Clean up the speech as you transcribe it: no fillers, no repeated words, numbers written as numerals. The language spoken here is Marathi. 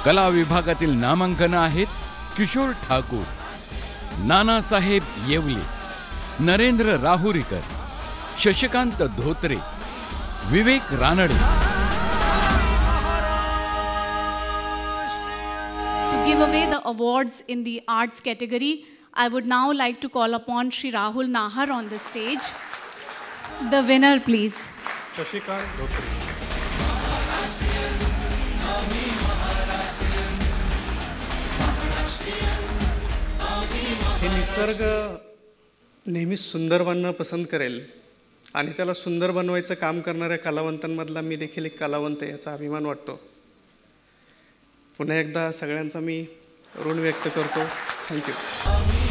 कला विभागातील नामांकन आहेत किशोर ठाकूर, नानासाहेब येवले, नरेंद्र राहुरीकर, शशिकांत धोत्रे, विवेक Ranade. To give away the awards in the arts category, I would now like to call upon Shri Rahul Nahar on the stage. The winner, please. Shashikant Dhotre. हे निसर्ग नेहमी सुंदर बनणं पसंत करेल आणि त्याला सुंदर बनवायचं काम करणाऱ्या कलावंतांमधला मी देखील एक कलावंत आहे याचा अभिमान वाटतो. पुन्हा एकदा सगळ्यांचा मी ऋण व्यक्त करतो. थँक्यू.